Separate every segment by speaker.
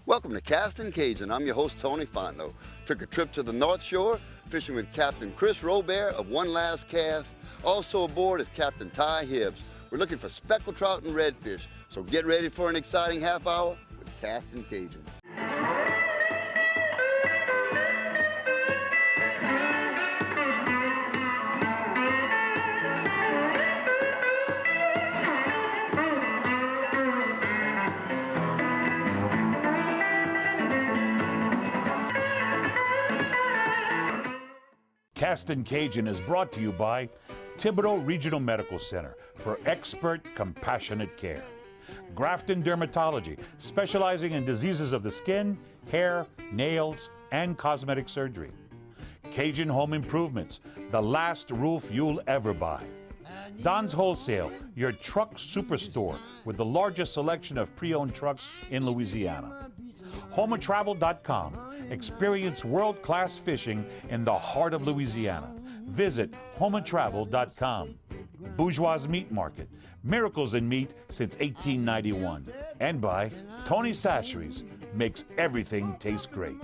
Speaker 1: Welcome to Castin Cajun. I'm your host, Tony Fonto. Took a trip to the North Shore, fishing with Captain Kris Robert of One Last Cast. Also aboard is Captain Hibbs. We're looking for speckled trout and redfish, so get ready for an exciting half hour with Castin Cajun.
Speaker 2: Castin Cajun is brought to you by Thibodeau Regional Medical Center for expert, compassionate care. Grafton Dermatology, specializing in diseases of the skin, hair, nails, and cosmetic surgery. Cajun Home Improvements, the last roof you'll ever buy. Don's Wholesale, your truck superstore with the largest selection of pre-owned trucks in Louisiana. HomeAndTravel.com. Experience world-class fishing in the heart of Louisiana. Visit HomeAndTravel.com. Bourgeois Meat Market. Miracles in meat since 1891. And by Tony Sacheries. Makes everything taste great.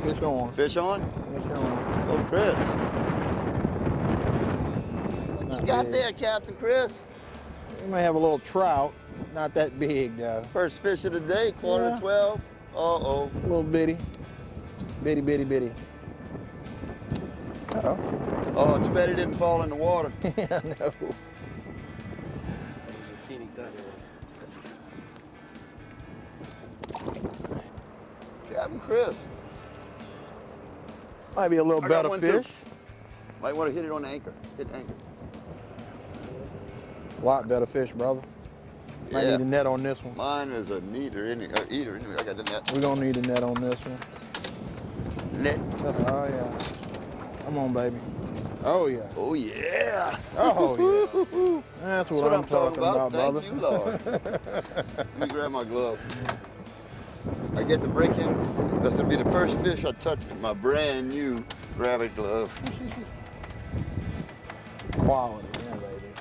Speaker 3: Fish on.
Speaker 1: Fish on?
Speaker 3: Fish on.
Speaker 1: Oh, Kris. What you got there, Captain Kris?
Speaker 3: We may have a little trout. Not that big, though.
Speaker 1: First fish of the day, quarter 12. Uh-oh.
Speaker 3: A little bitty. Bitty, bitty, bitty. Uh-oh.
Speaker 1: Oh, too bad he didn't fall in the water.
Speaker 3: Yeah, no.
Speaker 1: Captain Kris.
Speaker 3: Might be a little better fish.
Speaker 1: Might want to hit it on the anchor. Hit the anchor.
Speaker 3: A lot better fish, brother. Might need a net on this one.
Speaker 1: Mine is a eater anyway. I got the net.
Speaker 3: We're gonna need a net on this one.
Speaker 1: Net.
Speaker 3: Oh yeah. Come on, baby. Oh yeah.
Speaker 1: Oh yeah.
Speaker 3: Oh yeah. That's what I'm talking about, brother.
Speaker 1: Thank you, Lord. Let me grab my glove. I get to break in. That's gonna be the first fish I touch with my brand new rabbit glove.
Speaker 3: Quality, yeah, baby.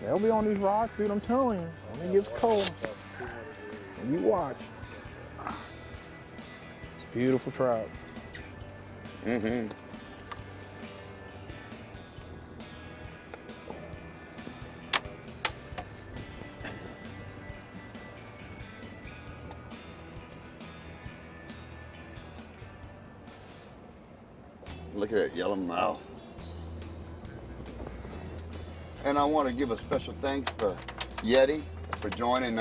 Speaker 3: They'll be on these rocks, dude. I'm telling you. When it gets cold, you watch. Beautiful trout.
Speaker 1: Mm-hmm. Look at that yellow mouth. And I want to give a special thanks for Yeti for joining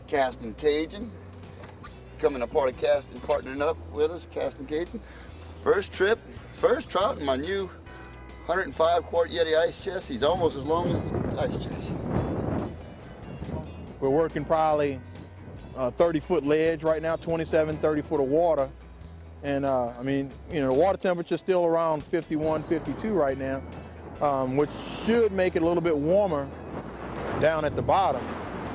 Speaker 1: Castin Cajun, becoming a part of Castin, partnering up with us, Castin Cajun. First trip, first trout in my new 105 quart Yeti ice chest. He's almost as long as the ice chest.
Speaker 3: We're working probably 30-foot ledge right now, 27, 30 foot of water. And I mean, you know, the water temperature is still around 51, 52 right now, which should make it a little bit warmer down at the bottom.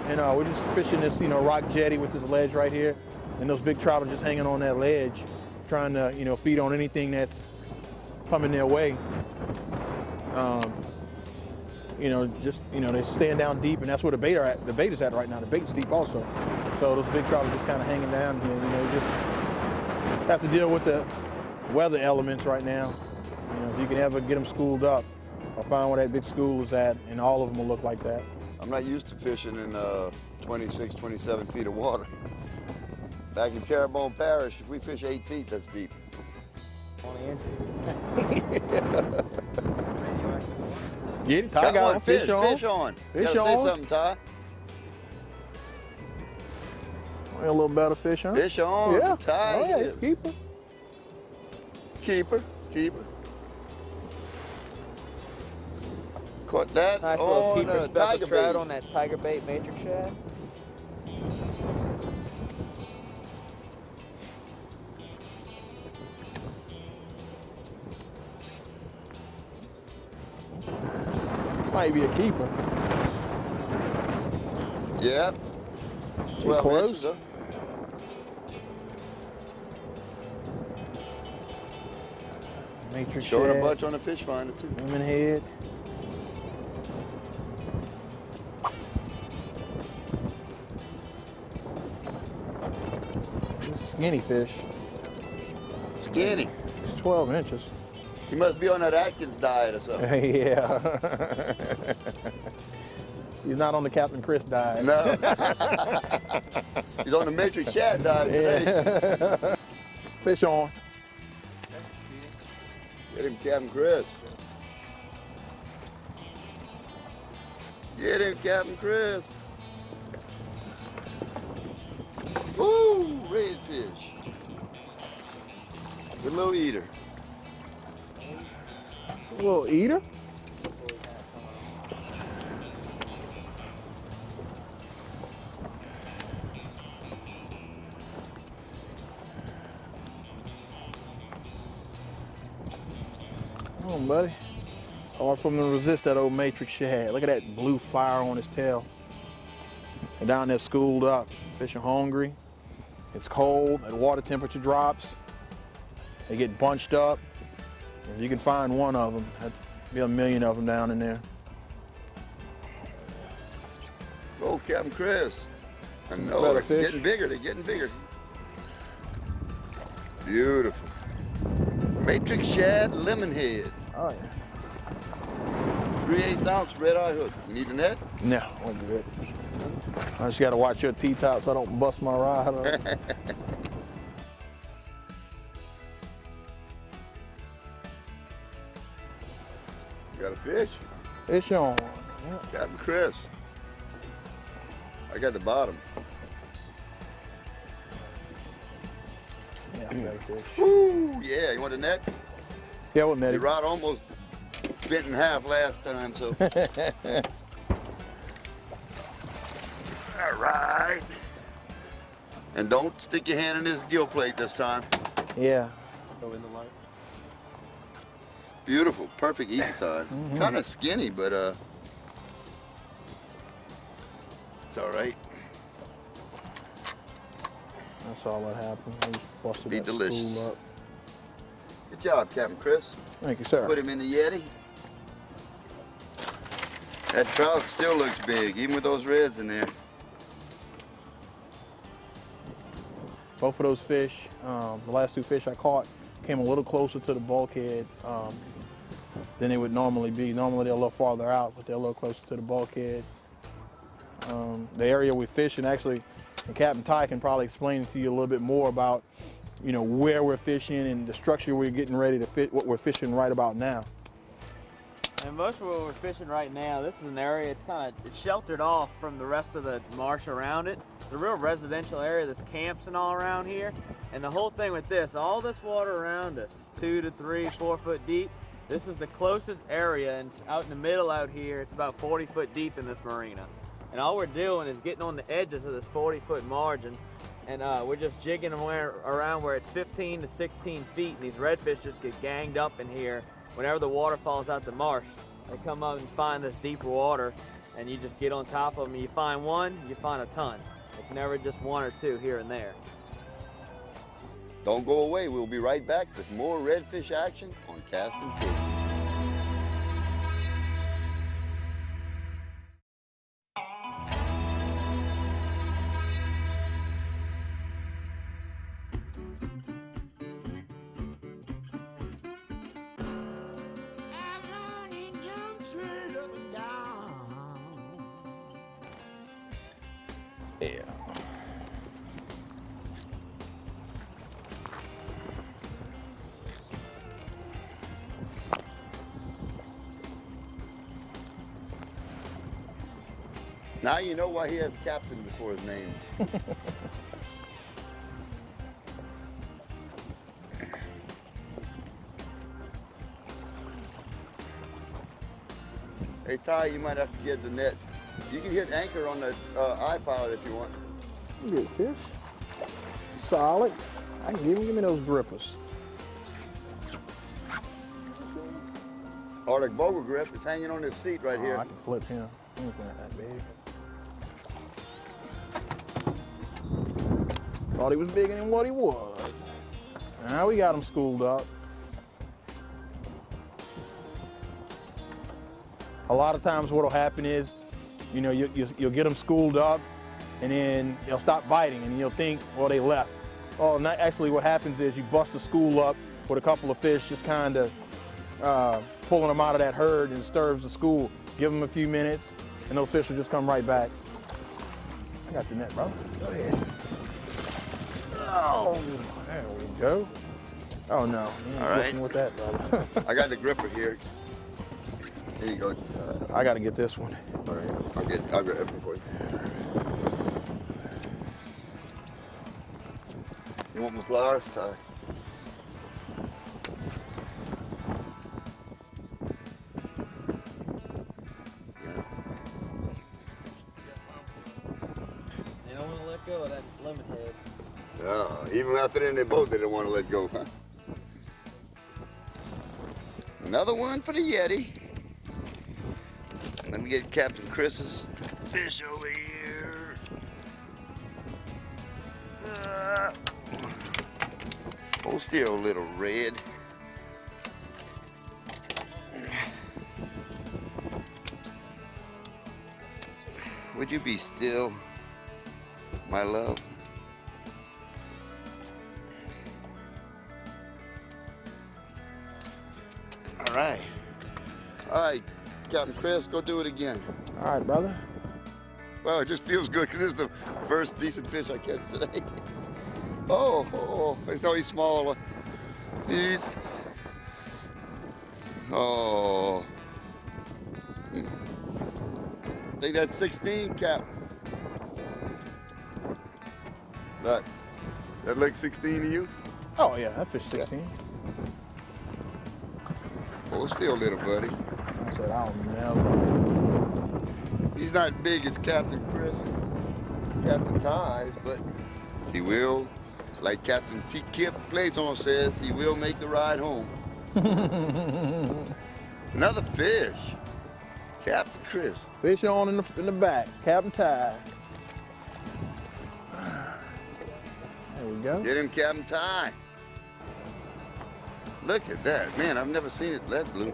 Speaker 3: And we're just fishing this, you know, rock jetty with this ledge right here. And those big trout are just hanging on that ledge, trying to, you know, feed on anything that's coming their way. You know, just, you know, they're staying down deep, and that's where the bait is at right now. The bait's deep also. So those big trout are just kind of hanging down here, you know, just have to deal with the weather elements right now. You know, if you can ever get them schooled up, I'll find where that big school is at, and all of them will look like that.
Speaker 1: I'm not used to fishing in 26, 27 feet of water. Back in Terrebonne Parish, if we fish 8 feet, that's deep.
Speaker 3: 20 inches. Get it, Ty.
Speaker 1: Got
Speaker 3: Got
Speaker 1: one fish, fish on.
Speaker 3: Fish
Speaker 1: Gotta
Speaker 3: on.
Speaker 1: say something, Ty.
Speaker 3: A little better fish on.
Speaker 1: Fish on,
Speaker 3: Yeah.
Speaker 1: Ty.
Speaker 3: Oh, yeah, keeper.
Speaker 1: Keeper, keeper. Caught that
Speaker 4: Nice little
Speaker 1: on
Speaker 4: keeper
Speaker 1: a
Speaker 4: speckled
Speaker 1: tiger
Speaker 4: trout
Speaker 1: bait.
Speaker 4: on that tiger bait matrix shad.
Speaker 3: Might be a keeper.
Speaker 1: Yeah. 12
Speaker 3: close?
Speaker 1: inches, huh?
Speaker 3: Matrix
Speaker 1: Showing a
Speaker 3: shad,
Speaker 1: bunch on the fish finder too.
Speaker 3: lemon head. Skinny fish.
Speaker 1: Skinny.
Speaker 3: It's 12 inches.
Speaker 1: He must be on that Atkins diet or something.
Speaker 3: Yeah. He's not on the Captain Kris diet.
Speaker 1: No. He's on the Matrix Shad diet today.
Speaker 3: Fish on.
Speaker 1: Get him, Captain Kris. Get him, Captain Kris. Woo! Redfish. Good little eater.
Speaker 3: A little eater. Come on, buddy. Hard for him to resist that old Matrix shad. Look at that blue fire on his tail. And down there schooled up. Fish are hungry. It's cold. The water temperature drops. They get bunched up. If you can find one of them, that'd be a million of them down in there.
Speaker 1: Oh, Captain Kris. I know,
Speaker 3: Better
Speaker 1: it's
Speaker 3: fish.
Speaker 1: getting bigger. They're getting bigger. Beautiful. Matrix Shad lemon head.
Speaker 3: Oh, yeah.
Speaker 1: 3/8 ounce red eye hook. You need a net?
Speaker 3: No, won't do it. I just got to watch your T-top so I don't bust my rod up.
Speaker 1: You got a fish?
Speaker 3: Fish on. Yeah.
Speaker 1: Captain Kris. I got the bottom.
Speaker 3: Yeah, I got a fish.
Speaker 1: Woo! Yeah, you want a net?
Speaker 3: Yeah, what net?
Speaker 1: Your rod almost bent in half last time, so. All right. And don't stick your hand in this gill plate this time.
Speaker 3: Yeah.
Speaker 4: Go in the light.
Speaker 1: Beautiful, perfect eating size. Kind of skinny, but it's all right.
Speaker 3: That's all that happened. I just busted
Speaker 1: Be
Speaker 3: that
Speaker 1: delicious.
Speaker 3: spool up.
Speaker 1: Good job, Captain Kris.
Speaker 3: Thank you, sir.
Speaker 1: Put him in the Yeti. That trout still looks big, even with those reds in there.
Speaker 3: Both of those fish, the last two fish I caught, came a little closer to the bulkhead than they would normally be. Normally they're a little farther out, but they're a little closer to the bulkhead. The area we're fishing, actually, and Captain Ty can probably explain to you a little bit more about, you know, where we're fishing and the structure we're getting ready to fit, what we're fishing right about now.
Speaker 4: And most of what we're fishing right now, this is an area, it's sheltered off from the rest of the marsh around it. It's a real residential area. There's camps and all around here. And the whole thing with this, all this water around us, 2 to 3, 4 foot deep, this is the closest area, and it's out in the middle out here, it's about 40 foot deep in this marina. And all we're doing is getting on the edges of this 40-foot margin, and we're just jigging them around where it's 15 to 16 feet, and these redfish just get ganged up in here. Whenever the water falls out the marsh, they come up and find this deeper water, and you just get on top of them. You find one, you find a ton. It's never just one or two here and there.
Speaker 1: Don't go away. We'll be right back with more redfish action on Castin Cajun.
Speaker 3: Yeah.
Speaker 1: Now you know why he has Captain before his name. Hey Ty, you might have to get the net. You can hit anchor on the iPilot if you want.
Speaker 3: Good fish. Solid. I can give me those grippers.
Speaker 1: Arctic bogle grip is hanging on this seat right here.
Speaker 3: I can flip him. He ain't that big. Thought he was bigger than what he was. Now we got him schooled up. A lot of times what'll happen is, you know, you'll get them schooled up and then they'll stop biting and you'll think, well, they left. Oh, not actually what happens is you bust the school up with a couple of fish, just kind of pulling them out of that herd and disturbs the school. Give them a few minutes and those fish will just come right back. I got the net, bro. Go ahead. Oh, there we go. Oh no, you ain't
Speaker 1: all right.
Speaker 3: with that, brother.
Speaker 1: I got the gripper here. Here you go.
Speaker 3: I got to get this one.
Speaker 1: All right, I'll grab it for you. You want my flowers? Yeah.
Speaker 4: They don't want to let go of that lemon head.
Speaker 1: Even after they're in their boat, they don't want to let go, huh? Another one for the Yeti. Let me get Captain Kris's fish over here. Hold still, little red. Would you be still, my love? All right. All right, Captain Kris, go do it again.
Speaker 3: All right, brother.
Speaker 1: Well, it just feels good because this is the first decent fish I catch today. Oh, it's no, he's smaller. He's, oh. I think that's 16, Cap. That looks 16 to you?
Speaker 3: Oh yeah, that fish 16.
Speaker 1: Oh, still little, buddy.
Speaker 3: I said, I don't know.
Speaker 1: He's not big as Captain Kris, Captain Ties, but he will, like Captain T. Kip Playzone says, he will make the ride home. Another fish. Captain Kris.
Speaker 3: Fish on in the back. Captain Tie. There we go.
Speaker 1: Get him, Captain Tie. Look at that. Man, I've never seen it that blue.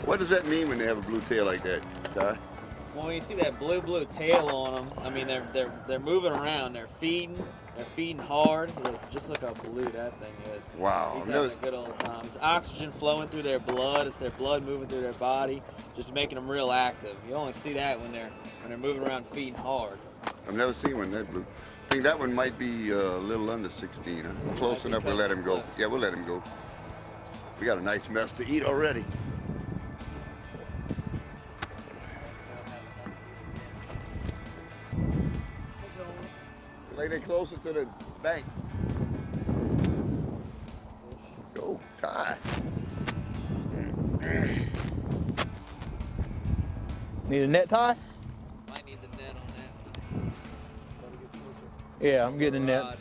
Speaker 1: What does that mean when they have a blue tail like that, Ty?
Speaker 4: Well, when you see that blue tail on them, I mean they're moving around. They're feeding hard. Just look how blue that thing is.
Speaker 1: Wow.
Speaker 4: He's having a good old time. It's oxygen flowing through their blood. It's their blood moving through their body, just making them real active. You only see that when they're moving around feeding hard.
Speaker 1: I've never seen one that blue. I think that one might be a little under 16. Huh? Close enough, we'll let him go. Yeah, we'll let him go. We got a nice mess to eat already. Like they're closer to the bank. Go, Ty.
Speaker 3: Need a net tie?
Speaker 4: Might need the net on that one. Gotta get closer.
Speaker 3: Yeah, I'm getting a net.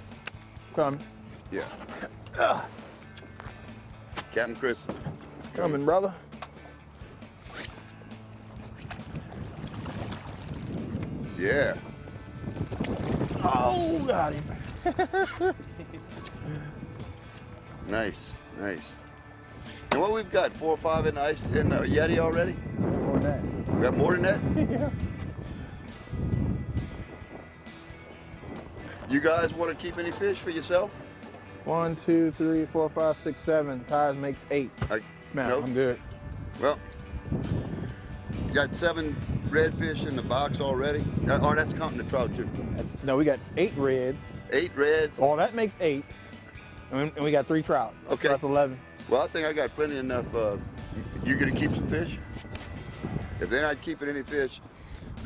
Speaker 3: Coming.
Speaker 1: Yeah. Captain Kris is
Speaker 3: Coming, brother.
Speaker 1: Yeah.
Speaker 3: Oh, got him.
Speaker 1: Nice, nice. And what we've got, 4 or 5 in Yeti already?
Speaker 3: More than that.
Speaker 1: We got more than that?
Speaker 3: Yeah.
Speaker 1: You guys want to keep any fish for yourself?
Speaker 3: 1, 2, 3, 4, 5, 6, 7. Tires makes 8. Man,
Speaker 1: nope.
Speaker 3: I'm good.
Speaker 1: Well, got 7 redfish in the box already. Oh, that's counting the trout too.
Speaker 3: No, we got 8 reds.
Speaker 1: 8 reds.
Speaker 3: Oh, that makes 8. And we got 3 trout.
Speaker 1: Okay.
Speaker 3: So that's 11.
Speaker 1: Well, I think I got plenty enough. You gonna keep some fish? If they're not keeping any fish,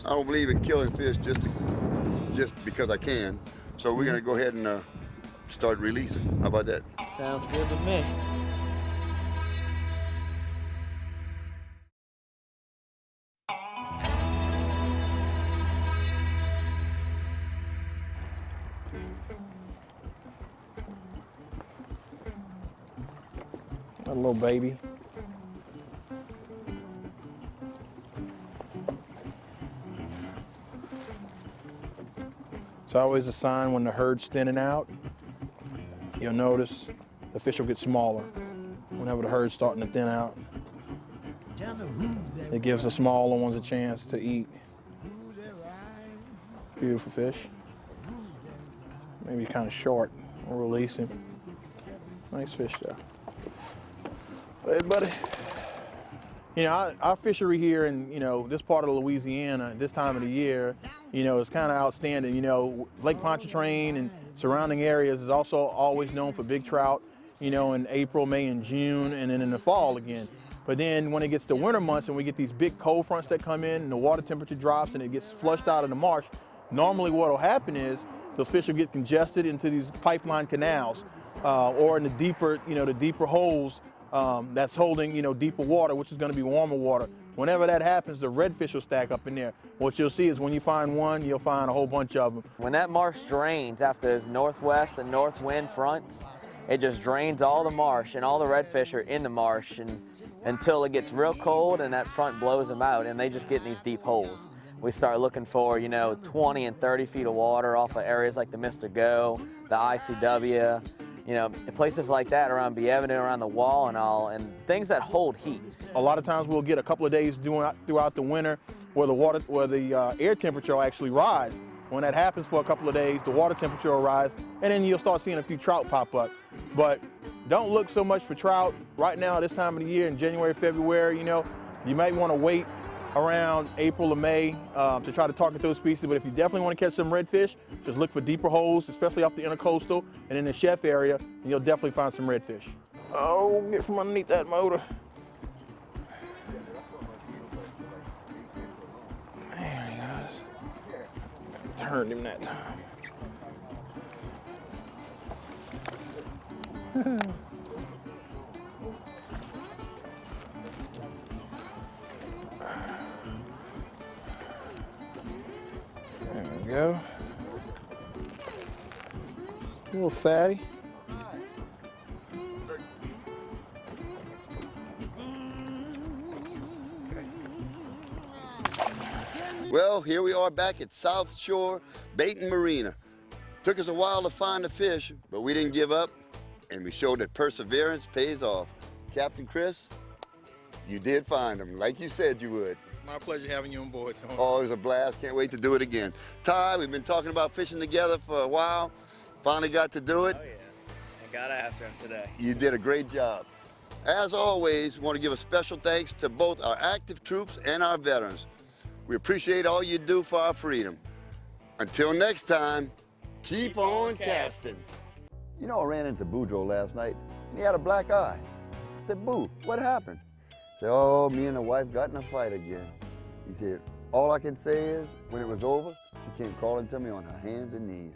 Speaker 1: I don't believe in killing fish just because I can. So we're gonna go ahead and start releasing. How about that?
Speaker 4: Sounds good to me.
Speaker 3: A little baby. It's always a sign when the herd's thinning out. You'll notice the fish will get smaller whenever the herd's starting to thin out. It gives the smaller ones a chance to eat. Beautiful fish. Maybe kind of short. We'll release him. Nice fish though. Hey, buddy. You know, our fishery here in, you know, this part of Louisiana, this time of the year, you know, is kind of outstanding. You know, Lake Pontchartrain and surrounding areas is also always known for big trout, you know, in April, May, and June, and then in the fall again. But then when it gets to winter months and we get these big cold fronts that come in and the water temperature drops and it gets flushed out of the marsh, normally what will happen is those fish will get congested into these pipeline canals or in the deeper, you know, the deeper holes that's holding, you know, deeper water, which is going to be warmer water. Whenever that happens, the redfish will stack up in there. What you'll see is when you find one, you'll find a whole bunch of them.
Speaker 4: When that marsh drains after those northwest and north wind fronts, it just drains all the marsh, and all the redfish are in the marsh and until it gets real cold and that front blows them out, and they just get in these deep holes. We start looking for, you know, 20 and 30 feet of water off of areas like the Mr. Go, the ICW, you know, places like that around Bienvenue, around the wall and all, and things that hold heat.
Speaker 3: A lot of times we'll get a couple of days throughout the winter where the air temperature will actually rise. When that happens for a couple of days, the water temperature will rise, and then you'll start seeing a few trout pop up. But don't look so much for trout right now this time of the year in January, February. You know, you might want to wait around April or May to try to target those species. But if you definitely want to catch some redfish, just look for deeper holes, especially off the intercoastal and in the chef area, and you'll definitely find some redfish. Oh, get from underneath that motor. There he goes. Turned him that time. There we go. A little fatty.
Speaker 1: Well, here we are back at South Shore Baiting Marina. Took us a while to find the fish, but we didn't give up, and we showed that perseverance pays off. Captain Kris, you did find them, like you said you would.
Speaker 5: My pleasure having you on board, Tony.
Speaker 1: Oh, it was a blast. Can't wait to do it again. Ty, we've been talking about fishing together for a while. Finally got to do it.
Speaker 4: Oh yeah, I got after him today.
Speaker 1: You did a great job. As always, we want to give a special thanks to both our active troops and our veterans. We appreciate all you do for our freedom. Until next time, keep on casting. You know, I ran into Boudreaux last night, and he had a black eye. I said, Boo, what happened? He said, oh, me and the wife got in a fight again. He said, all I can say is, when it was over, she came crawling to me on her hands and knees.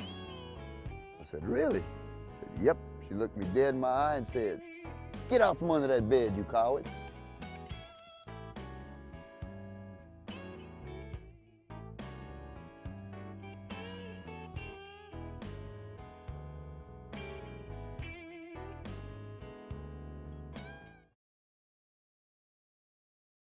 Speaker 1: I said, really? He said, yep. She looked me dead in my eye and said, get out from under that bed, you coward.